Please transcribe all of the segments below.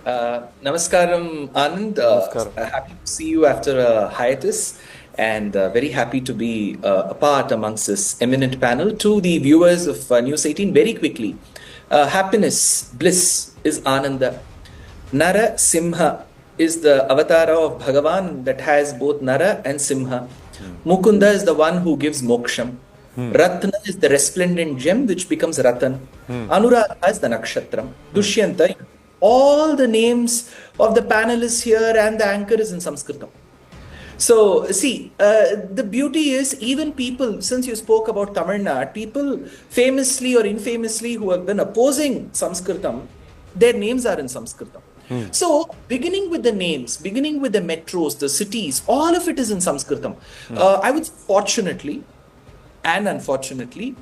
Namaskaram, Anand. Namaskaram. Happy to see you after a hiatus and very happy to be a part amongst this eminent panel. To the viewers of News 18, very quickly, happiness, bliss is Ananda. Nara Simha is the avatara of Bhagavan that has both Nara and Simha. Mukunda is the one who gives moksham. Ratna is the resplendent gem which becomes Ratan. Anuradha is the nakshatram. Dushyanta, all the names of the panelists here and the anchor is in Sanskritam. So, see, the beauty is even people, since you spoke about Tamil Nadu, people famously or infamously who have been opposing Sanskritam, their names are in Sanskritam. So, beginning with the names, beginning with the metros, the cities, all of it is in Sanskritam. I would fortunately and unfortunately,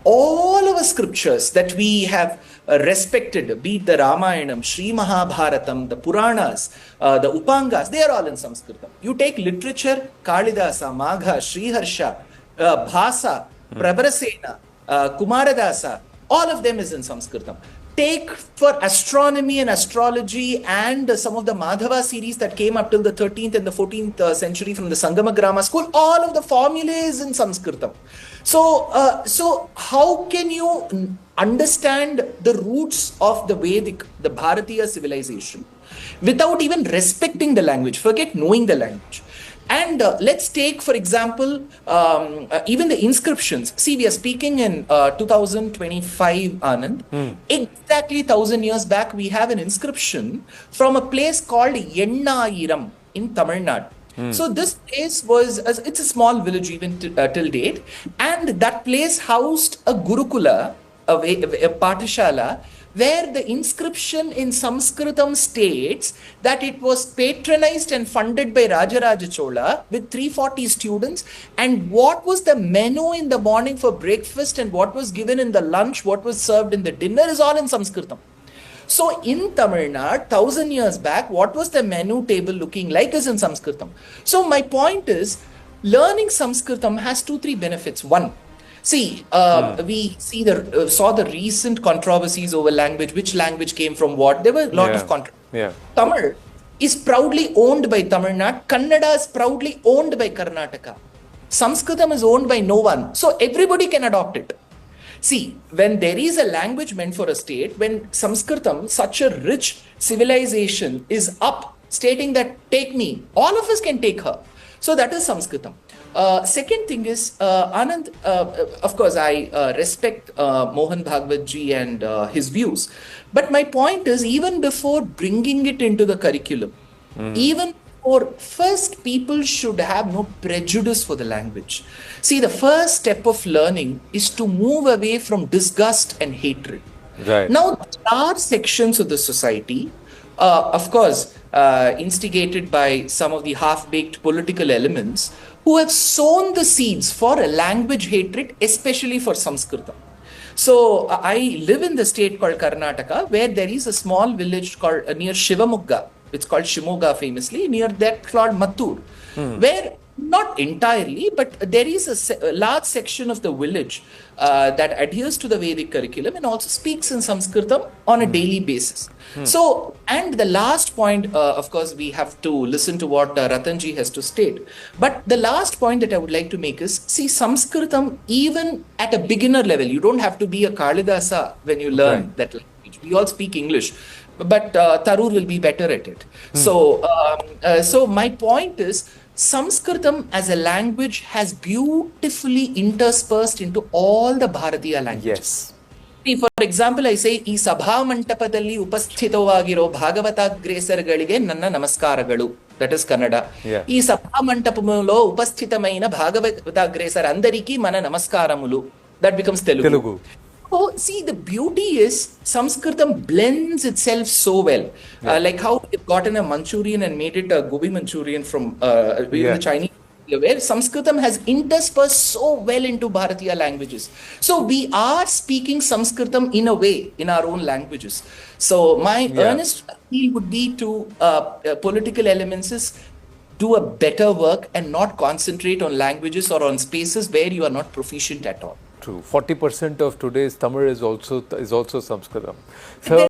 all our scriptures that we have respected, be it the Ramayanam, Sri Mahabharatam, the Puranas, the Upangas, they are all in Sanskritam. You take literature, Kalidasa, Magha, Sriharsha, Bhasa, Prabarasena, Kumaradasa, all of them is in Sanskritam. Take for astronomy and astrology and some of the Madhava series that came up till the 13th and the 14th century from the Sangama Grammar School, all of the formulae is in Sanskritam. So how can you understand the roots of the Vedic, the Bharatiya civilization without even respecting the language? Forget knowing the language. And let's take, for example, even the inscriptions. See, we are speaking in 2025, Anand. Exactly 1,000 years back, we have an inscription from a place called Yennayiram in Tamil Nadu. So this place was, it's a small village even till date. And that place housed a Gurukula, a Patishala, where the inscription in Sanskritam states that it was patronized and funded by Rajaraja Chola with 340 students, and what was the menu in the morning for breakfast and what was given in the lunch, what was served in the dinner is all in Sanskritam. So in Tamil Nadu, 1,000 years back, what was the menu table looking like is in Sanskritam. So my point is, learning Sanskritam has 2-3 benefits. One, see, we saw the recent controversies over language, which language came from what. There were a lot of controversies. Tamil is proudly owned by Tamil Nadu. Kannada is proudly owned by Karnataka. Sanskritam is owned by no one. So everybody can adopt it. See, when there is a language meant for a state, when Sanskritam, such a rich civilization, is up stating that take me, all of us can take her. So that is Sanskritam. Second thing is, Anand, of course, I respect Mohan Bhagwat ji and his views. But my point is, even before bringing it into the curriculum, even for first, people should have no prejudice for the language. See, the first step of learning is to move away from disgust and hatred. Right. Now, there are sections of the society, of course, instigated by some of the half-baked political elements, who have sown the seeds for a language hatred, especially for Sanskritam. So I live in the state called Karnataka, where there is a small village called near Shivamogga. It's called Shimoga famously, near that called Mattur, where not entirely, but there is a large section of the village that adheres to the Vedic curriculum and also speaks in Sanskritam on a daily basis. So, and the last point, of course, we have to listen to what Ratanji has to state. But the last point that I would like to make is, see, Sanskritam, even at a beginner level, you don't have to be a Kalidasa when you learn that language. We all speak English, but Tarur will be better at it. So my point is, Sanskritam as a language has beautifully interspersed into all the Bharatiya languages. Yes. See, for example, I say, ಈ ಸಭಾ ಮಂಟಪದಲ್ಲಿ ಉಪಸ್ಥಿತವಾಗಿರೋ ಭಾಗವತಾಗ್ರೇಸರಗಳಿಗೆ ನನ್ನ ನಮಸ್ಕಾರಗಳು. That is Kannada. ఈ సభా మంటపములో ఉపస్థితమైన భాగవతాగ్రేసర అందరికీ మన నమస్కారములు. That becomes Telugu. Oh, see, the beauty is Sanskritam blends itself so well. Like how they've gotten a Manchurian and made it a gobi Manchurian from the Chinese, where Sanskritam has interspersed so well into Bharatiya languages. So we are speaking Sanskritam in a way in our own languages. So my earnest appeal would be to political elements is do a better work and not concentrate on languages or on spaces where you are not proficient at all. True. 40% of today's Tamil is also Sanskritam. So